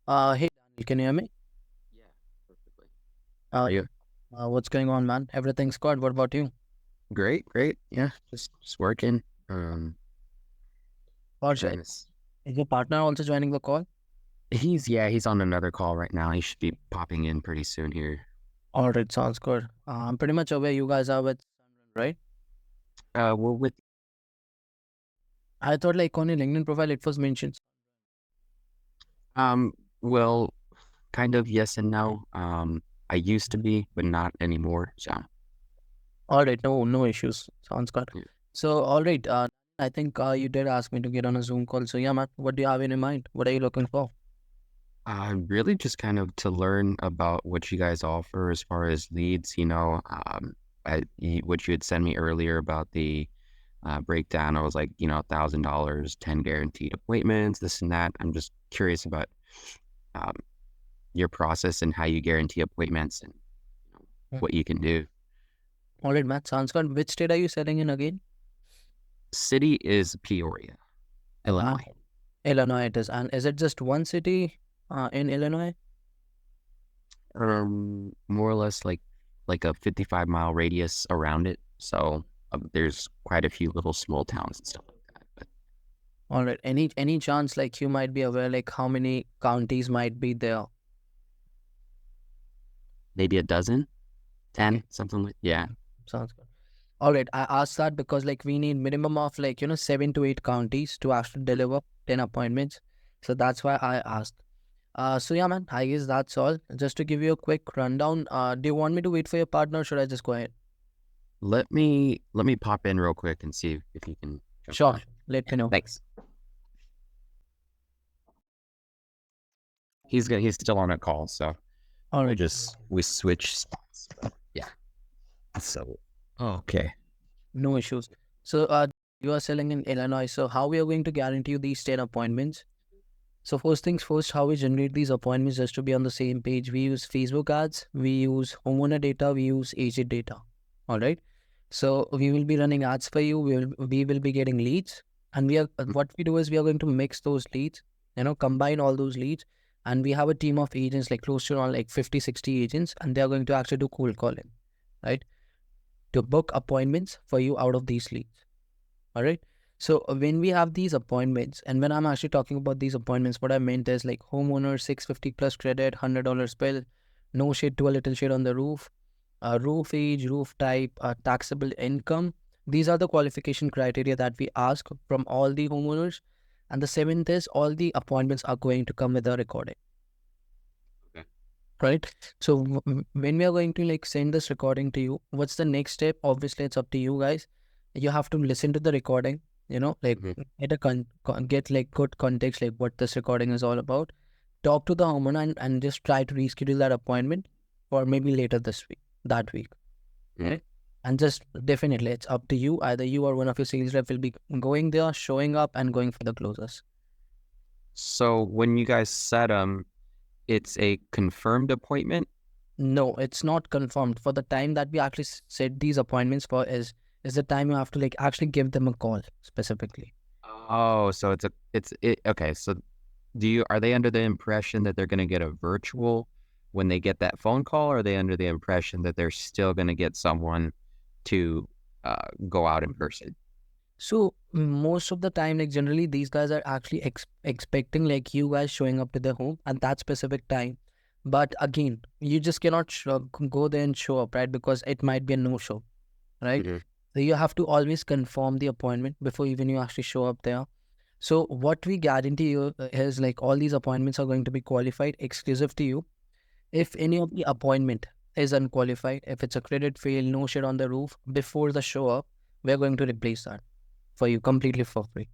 Hey Daniel, can you hear me? Yeah, perfectly. How Uh, are you? what's going on, man? Everything's good. What about you? Great, great. Yeah, just working. Or Trying to. is your partner also joining the call? He's on another call right now. He should be popping in pretty soon here. All right, sounds good. I'm pretty much aware you guys are with Sunrun, right? Well, with I thought like on your LinkedIn profile it was mentioned. well, kind of yes and no. I used to be, but not anymore. So, All right, no issues. Sounds good. yeah. So, all right, I think you did ask me to get on a Zoom call. So, yeah, man, what do you have in your mind? What are you looking for? Really just kind of to learn about what you guys offer as far as leads. What you had sent me earlier about the breakdown. I was like, $1,000, 10 guaranteed appointments, this and that. I'm just curious about um, your process and how you guarantee appointments and Mm. what you can do. All right, Matt, sounds good. Which state are you selling in again? City is Peoria, Uh, Illinois. Illinois it is. And is it just one city in Illinois? More or less like a 55-mile radius around it. So there's quite a few little small towns and stuff like that. But All right. Any chance like you might be aware like how many counties might be there? maybe a dozen, 10, something like yeah. Sounds good. All right. I asked that because like we need minimum of like 7 to 8 counties to actually deliver 10 appointments. So that's why I asked. So yeah, man. I guess that's all. Just to give you a quick rundown. Do you want me to wait for your partner? Or should I just go ahead? Let me pop in real quick and see if you can jump Sure. on. Let Yeah, me know. thanks. He's still on a call, so All we'll right. just we switch spots. But yeah. So okay. No issues. So you are selling in Illinois. So how we are going to guarantee you these 10 appointments? So first things first, how we generate these appointments just to be on the same page. We use Facebook ads, we use homeowner data, we use agent data. All right. So we will be running ads for you. We will be getting leads, and we are what we do is we are going to mix those leads, combine all those leads, and we have a team of agents like close to around like 50, 60 agents, and they are going to actually do cold calling, right? To book appointments for you out of these leads. All right. So when we have these appointments, and when I'm actually talking about these appointments, what I meant is like homeowner 650 plus credit, $100 bill, no shade to a little shade on the roof, roof age, roof type, taxable income. These are the qualification criteria that we ask from all the homeowners. And the seventh is all the appointments are going to come with a recording, Okay. right? So when we are going to like send this recording to you, what's the next step? Obviously, it's up to you guys. You have to listen to the recording, like Mhm. get a get like good context, like what this recording is all about. Talk to the homeowner and just try to reschedule that appointment for maybe later this week, that week, Mhm. right? And just definitely, it's up to you. Either you or one of your sales rep will be going there, showing up, and going for the closers. So when you guys set them, it's a confirmed appointment. No, it's not confirmed. For the time that we actually set these appointments for is the time you have to like actually give them a call specifically. Oh, so okay. So are they under the impression that they're going to get a virtual when they get that phone call, or are they under the impression that they're still going to get someone to go out in person? So most of the time, like generally, these guys are actually expecting like you guys showing up to their home at that specific time. But again, you just cannot go there and show up, right? Because it might be a no show, right? Hmm. So you have to always confirm the appointment before even you actually show up there. So what we guarantee you is like all these appointments are going to be qualified exclusive to you. If any of the appointment is unqualified, if it's a credit fail, no shit on the roof before the show up, we're going to replace that for you completely for free.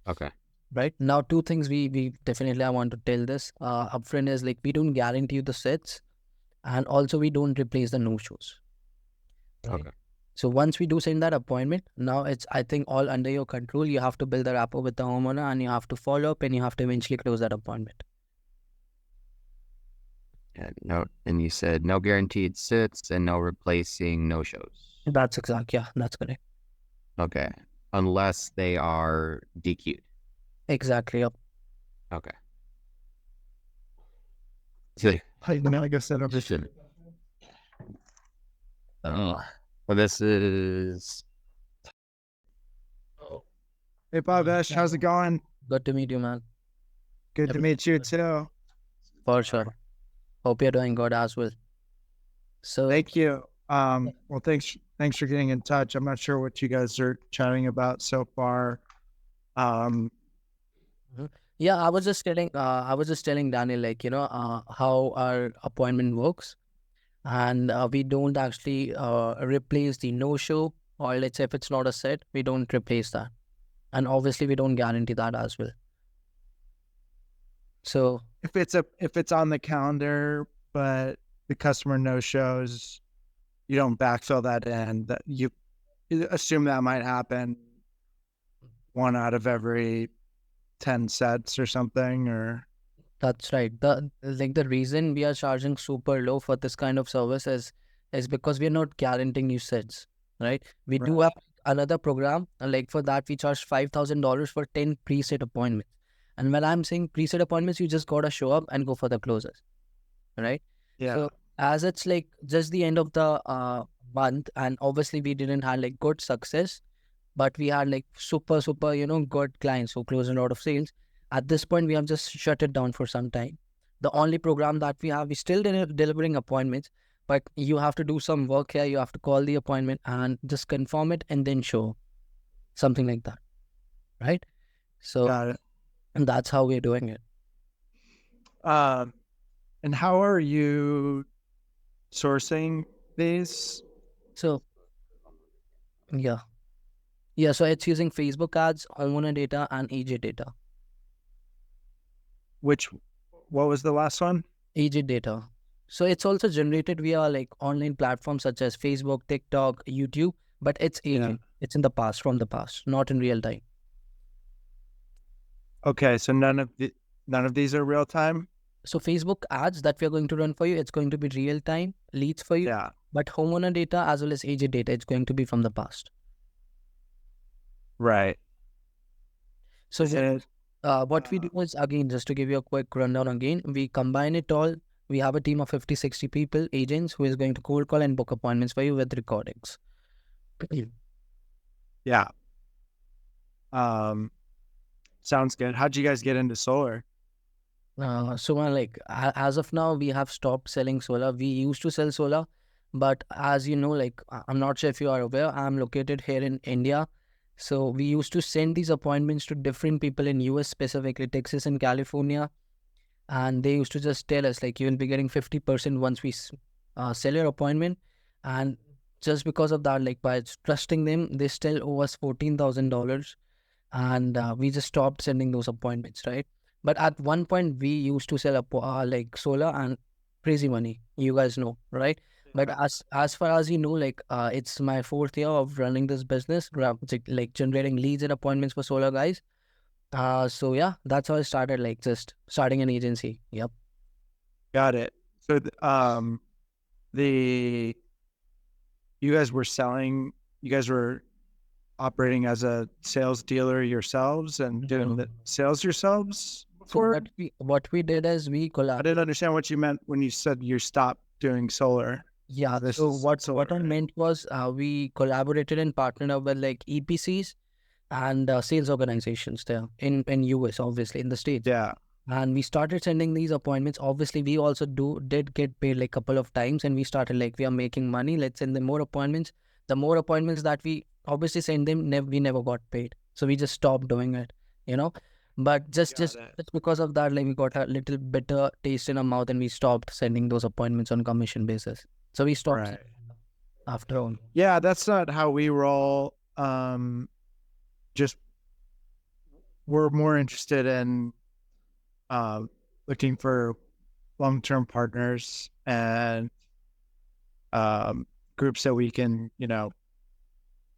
Okay. Right now, two things we definitely I want to tell this upfront is like we don't guarantee you the sets, and also we don't replace the no shows. Right. Okay. So once we do send that appointment, now it's I think all under your control. You have to build the rapport with the homeowner, and you have to follow up, and you have to eventually close that appointment. And no, and you said no guaranteed sits and no replacing no shows. That's exact. Yeah, that's correct. Okay. Unless they are DQ'd. Exactly. Yep. Okay. Now I guess set up. Well, this is Hey, Bhavesh, how's it going? Good to meet you, man. Good to meet you too. For sure. Hope you're doing good as well. So, Thank you. Well, thanks for getting in touch. I'm not sure what you guys are chatting about so far. yeah, I was just telling Daniel, like, how our appointment works. And we don't actually replace the no-show, or let's say if it's not a set, we don't replace that. And obviously, we don't guarantee that as well. So, If it's on the calendar, but the customer no shows, you don't backfill that in. That you assume that might happen 1 out of every 10 sets or something, or that's right. The reason we are charging super low for this kind of service is because we are not guaranteeing you sets, right? We do Right. have another program, and like for that we charge $5,000 for 10 preset appointments. And when I'm saying preset appointments, you just gotta show up and go for the closes, right? Yeah. So as it's like just the end of the month, and obviously we didn't have like good success, but we had like super good clients who closed a lot of sales. At this point we have just shut it down for some time. The only program that we have, we still delivering appointments, but you have to do some work here. You have to call the appointment and just confirm it and then show something like that, right? So Got it. and that's how we're doing it. And how are you sourcing these? So yeah, so it's using Facebook ads, homeowner data, and agent data. What was the last one? Agent data. So it's also generated via like online platforms such as Facebook, TikTok, YouTube, but it's agent. It's in the past, from the past, not in real time. Okay, so none of these are real time. So Facebook ads that we're going to run for you, it's going to be real time leads for you. Yeah. But homeowner data as well as agent data, it's going to be from the past. Right. So And what we do is, again, just to give you a quick rundown again, we combine it all. We have a team of 50, 60 people, agents, who is going to cold call and book appointments for you with recordings. yeah. Sounds good. How'd you guys get into solar? As of now, we have stopped selling solar. We used to sell solar, but as you know, like I'm not sure if you are aware, I'm located here in India. So we used to send these appointments to different people in US, specifically Texas and California. And they used to just tell us like, you will be getting 50% once we sell your appointment. And just because of that, like by trusting them, they still owe us $14,000. And we just stopped sending those appointments, right? But at one point we used to sell like solar and crazy money, you guys know, right? But as far as you know, like it's my 4th year of running this business, like generating leads and appointments for solar guys. So yeah, that's how I started, like just starting an agency. Yep. Got it. So the you guys were operating as a sales dealer yourselves and doing the sales yourselves So before? what we did is we I collaborated. didn't understand what you meant when you said you stopped doing solar. Yeah. This So is what solar, I right? meant was we collaborated and partnered up with like EPCs and sales organizations there in US, obviously in the States. Yeah. And we started sending these appointments. Obviously, we also did get paid like a couple of times, and we started like, we are making money. Let's send them more appointments. The more appointments that we obviously send them, we never got paid. So we just stopped doing it, you know. But just Got it. just because of that, like we got a little bitter taste in our mouth, and we stopped sending those appointments on commission basis. So we stopped Right. after all. Yeah, that's not how we roll. Just we're more interested in looking for long-term partners and groups that we can,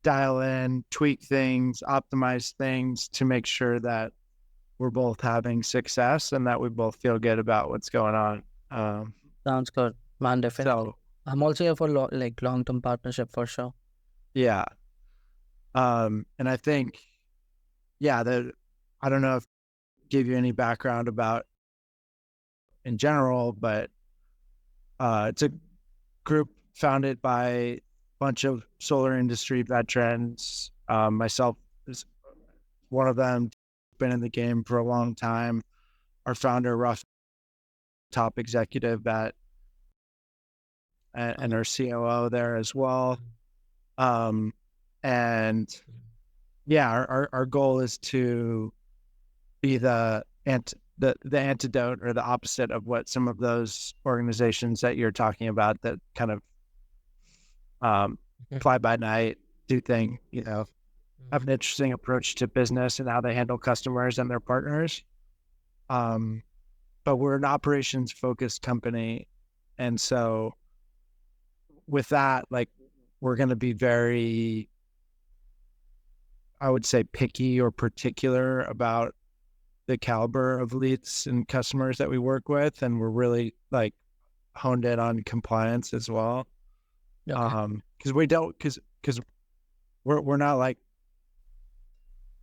dial in, tweak things, optimize things to make sure that we're both having success and that we both feel good about what's going on. Sounds good, man. Definitely. So I'm also here for like long-term partnership for sure. yeah. And I think, I don't know if I give you any background about in general, but it's a group founded by a bunch of solar industry veterans. Myself is one of them, been in the game for a long time. Our founder, Russ, top executive and our COO there as well. And yeah, our goal is to be the antidote or the opposite of what some of those organizations that you're talking about that kind of fly by night, do thing, have an interesting approach to business and how they handle customers and their partners. But we're an operations focused company. And so with that, like, we're going to be very, I would say, picky or particular about the caliber of leads and customers that we work with. And we're really like honed in on compliance as well. Okay. Because we're not like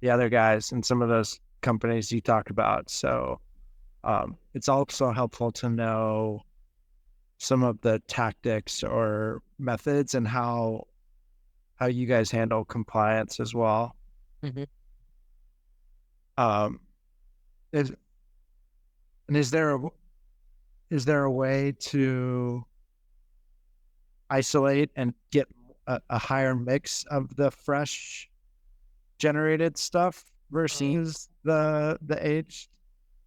the other guys in some of those companies you talked about. So it's also helpful to know some of the tactics or methods and how you guys handle compliance as well. Mhm. Um, is is there a way to isolate and get a higher mix of the fresh generated stuff versus the aged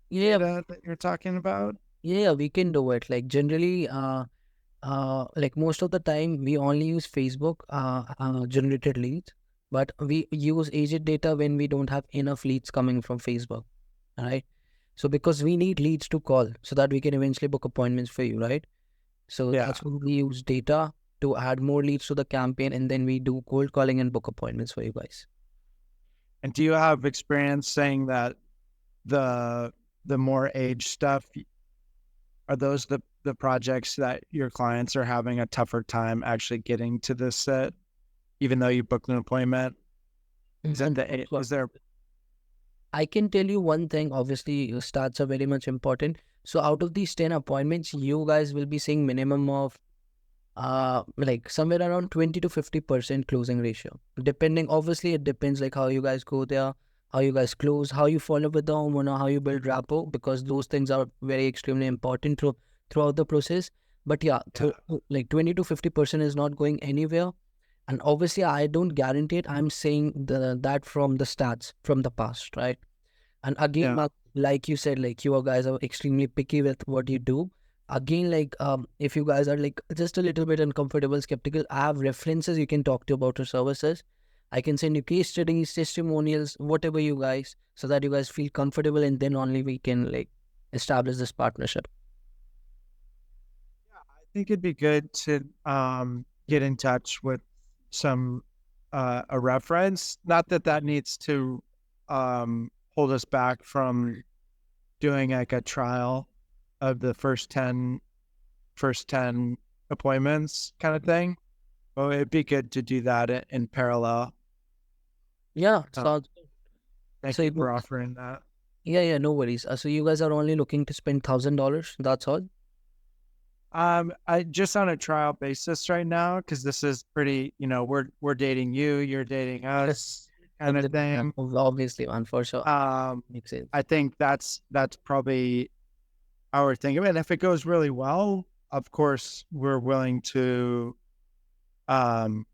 Yeah, data that you're talking about? yeah, we can do it. Like generally, like most of the time, we only use Facebook generated leads, but we use agent data when we don't have enough leads coming from Facebook, right? So because we need leads to call so that we can eventually book appointments for you, right? So Yeah. that's why we use data to add more leads to the campaign, and then we do cold calling and book appointments for you guys. And do you have experience saying that the more age stuff, are those the projects that your clients are having a tougher time actually getting to this set, even though you booked an appointment? Is that So is there? I can tell you one thing. Obviously, stats are very much important. So out of these 10 appointments, you guys will be seeing minimum of like somewhere around 20 to 50% closing ratio. Depending, obviously, it depends like how you guys go there, how you guys close, how you follow with the homeowner, how you build rapport, because those things are very extremely important throughout the process. But yeah, like 20 to 50% is not going anywhere. And obviously, I don't guarantee it. I'm saying that from the stats from the past, right? And again, Yeah. like you said, like you guys are extremely picky with what you do. Again, like if you guys are like just a little bit uncomfortable, skeptical, I have references you can talk to about your services. I can send you case studies, testimonials, whatever you guys, so that you guys feel comfortable, and then only we can like establish this partnership. I think it'd be good to get in touch with some a reference. Not that that needs to hold us back from doing like a trial of the first 10 appointments kind of thing. Well, it'd be good to do that in parallel. Yeah, Uh, sounds good. Thank So you for offering that. yeah, no worries. So you guys are only looking to spend $1,000. That's all. I just on a trial basis right now because this is pretty. We're dating you, you're dating us, kind of thing. Obviously, man, for sure. Makes sense. I think that's probably our thing. And if it goes really well, of course, we're willing to um,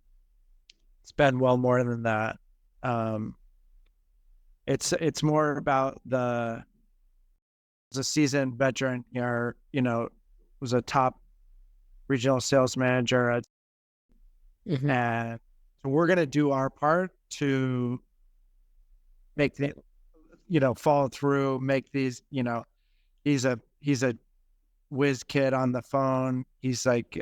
spend well more than that. Um, it's more about the as a seasoned veteran here, was a top regional sales manager Mhm. and so we're gonna do our part to make the follow through, make these, he's a whiz kid on the phone. He's like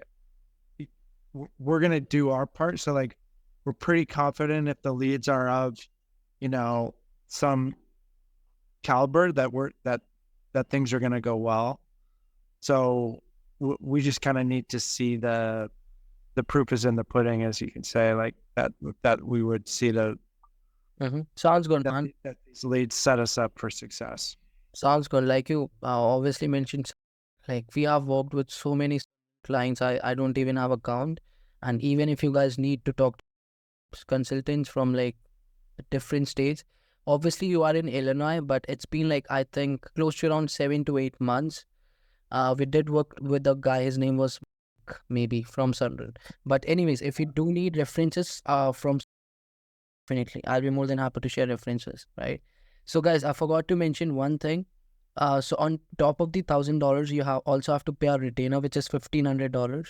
we're gonna do our part. So like we're pretty confident if the leads are of, some caliber that things are gonna go well. So we just kind of need to see the proof is in the pudding, as you can say, like that we would see Sounds good, man. that these leads set us up for success. Sounds good. Like you obviously mentioned Like we have worked with so many clients, I don't even have a count. And even if you guys need to talk to consultants from like different states, obviously you are in Illinois, but it's been like I think close to around 7 to 8 months. We did work with a guy, his name was maybe from Sunderland. But anyways, if you do need references from, definitely I'll be more than happy to share references, right? So guys, I forgot to mention one thing. So on top of the $1,000, you have also have to pay a retainer, which is $1,500.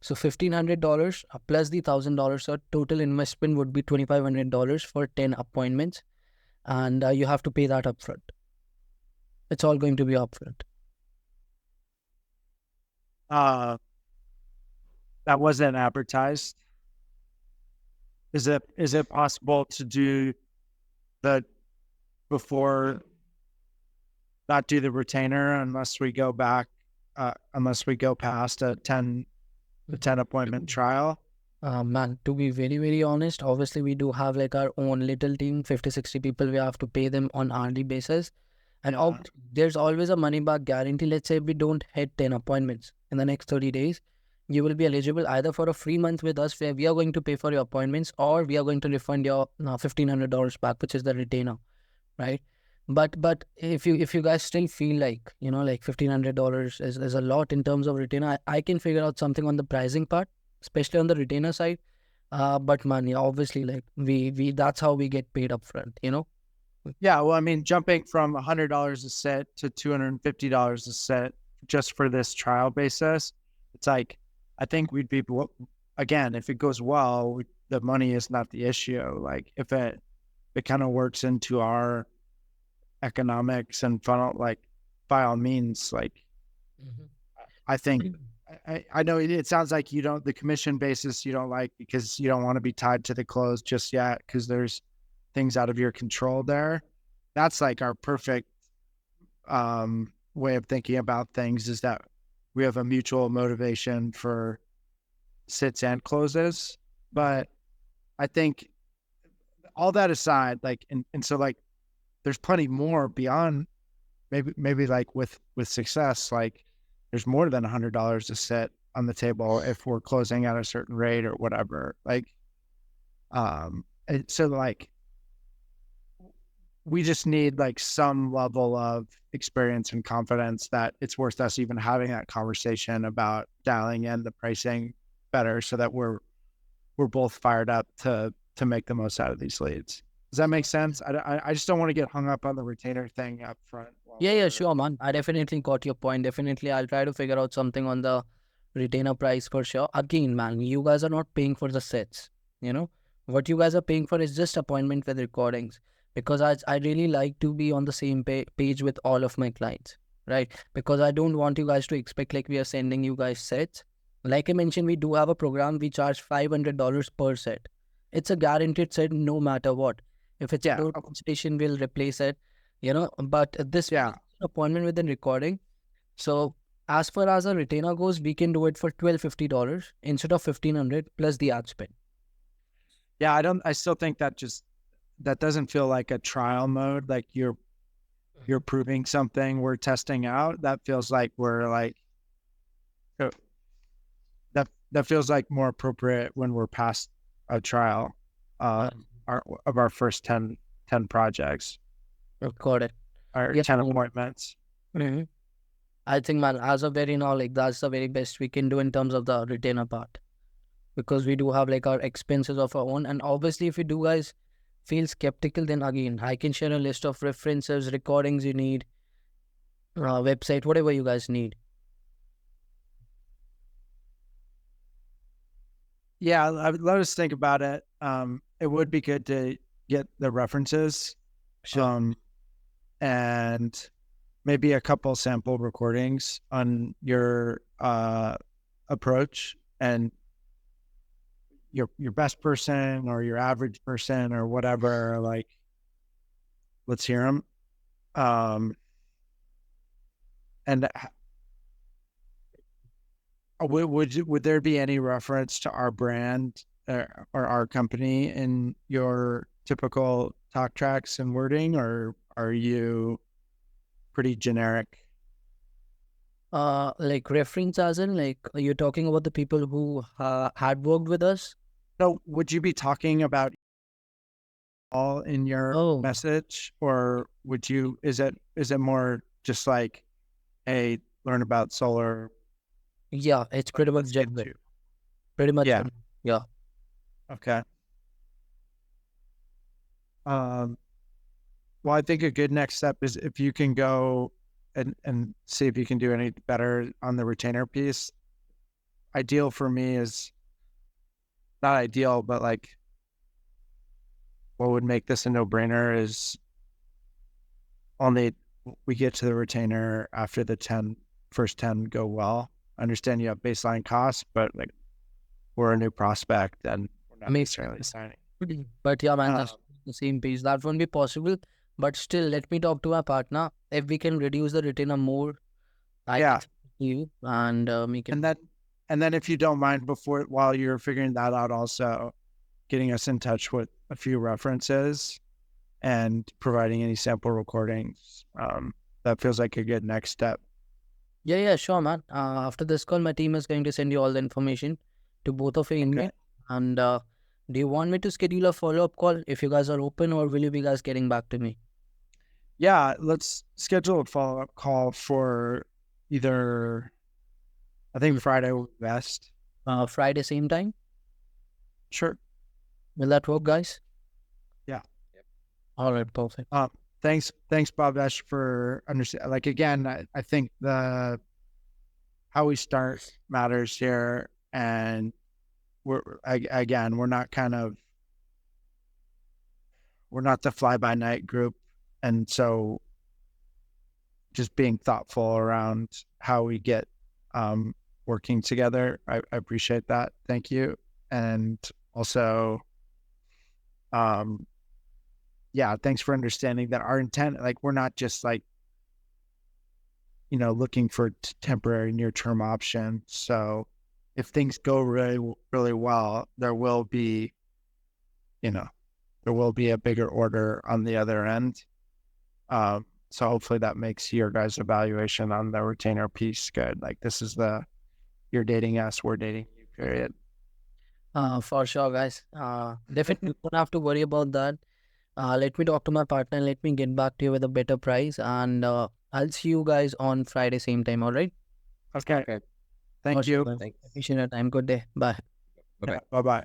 So $1,500 plus the $1,000, so total investment would be $2,500 for 10 appointments, and you have to pay that upfront. It's all going to be upfront. That wasn't advertised. Is it possible to do the before, not do the retainer unless we go back, unless we go past a 10 appointment trial? Man, to be very, very honest, obviously we do have like our own little team, 50, 60 people. We have to pay them on hourly basis. And Yeah. there's always a money back guarantee. Let's say we don't hit 10 appointments in the next 30 days, you will be eligible either for a free month with us where we are going to pay for your appointments, or we are going to refund your $1,500 back, which is the retainer, right? But if you guys still feel like, like $1,500 is a lot in terms of retainer, I can figure out something on the pricing part, especially on the retainer side. But money, obviously, like we that's how we get paid upfront. Yeah, well, I mean, jumping from $100 a set to $250 a set just for this trial basis, it's like, I think we'd be, again, if it goes well, the money is not the issue. Like if it kind of works into our economics and funnel, like by all means, like I think, I know it sounds like you don't, the commission basis you don't like because you don't want to be tied to the close just yet because there's things out of your control there. That's like our perfect way of thinking about things, is that we have a mutual motivation for sits and closes. But I think all that aside, like, and so like there's plenty more beyond maybe like with success, like there's more than $100 to sit on the table if we're closing at a certain rate or whatever. Like, so like we just need like some level of experience and confidence that it's worth us even having that conversation about dialing in the pricing better, so that we're both fired up to make the most out of these leads. Does that make sense? I just don't want to get hung up on the retainer thing up front. Yeah, sure, man. I definitely got your point. Definitely, I'll try to figure out something on the retainer price for sure. Again, man, you guys are not paying for the sets. What you guys are paying for is just appointment with recordings. Because I really like to be on the same page with all of my clients, right? Because I don't want you guys to expect like we are sending you guys sets. Like I mentioned, we do have a program. We charge $500 per set. It's a guaranteed set no matter what. If it's a consultation, we'll replace it. But this appointment with the recording. So as far as a retainer goes, we can do it for $1,250 instead of $1,500 plus the ad spend. Yeah, I still think that doesn't feel like a trial mode. Like you're proving something we're testing out. That feels like we're like, that feels like more appropriate when we're past a trial of our first 10 projects. Got it. Or 10 appointments. Mm-hmm. I think, man, as of very now, like that's the very best we can do in terms of the retainer part, because we do have like our expenses of our own. And obviously, if you do guys feel skeptical, then again, I can share a list of references, recordings you need, website, whatever you guys need. Yeah, let us think about it. It would be good to get the references. Sure. And maybe a couple sample recordings on your approach and your best person or your average person or whatever. Like, let's hear them. And would there be any reference to our brand or our company in your typical talk tracks and wording, or are you pretty generic? Like reference as in like you're talking about the people who had worked with us. So would you be talking about all in your Oh, message, or is it more just like, hey, learn about solar, yeah, it's like pretty much let's get genuine. to. Pretty much, Yeah. yeah. Okay. Um, well, I think a good next step is if you can go and see if you can do any better on the retainer piece. Ideal for me is not ideal, but like what would make this a no-brainer is only we get to the retainer after the first 10 go well. I understand you have baseline costs, but like we're a new prospect and we're not Makes necessarily sense. signing. But yeah, man, Um, that's the same page. That won't be possible. But still, let me talk to my partner. If we can reduce the retainer more, I yeah. can speak to you and make it. And then if you don't mind, while you're figuring that out, also getting us in touch with a few references and providing any sample recordings. That feels like a good next step. Yeah, sure, man. After this call, my team is going to send you all the information to both of your email. Okay. And do you want me to schedule a follow-up call if you guys are open, or will you be guys getting back to me? Yeah, let's schedule a follow-up call for either, I think Friday would be best. Friday, same time? Sure. Will that work, guys? Yeah. All right, perfect. Thanks, Bhavesh, for understand. Like again, I think how we start matters here, and we're not we're not the fly by night group, and so just being thoughtful around how we get working together. I appreciate that. Thank you, and also yeah, thanks for understanding that our intent, like we're not just like, looking for temporary near term option. So if things go really, really well, there will be, a bigger order on the other end. So hopefully that makes your guys' evaluation on the retainer piece good. Like this is you're dating us, we're dating you, period. For sure, guys. Definitely don't have to worry about that. Let me talk to my partner and let me get back to you with a better price. And I'll see you guys on Friday, same time. All right? Okay. Okay. Thank For sure, you. guys. Thanks. Appreciate your time. Good day. Bye. Bye bye. Bye bye.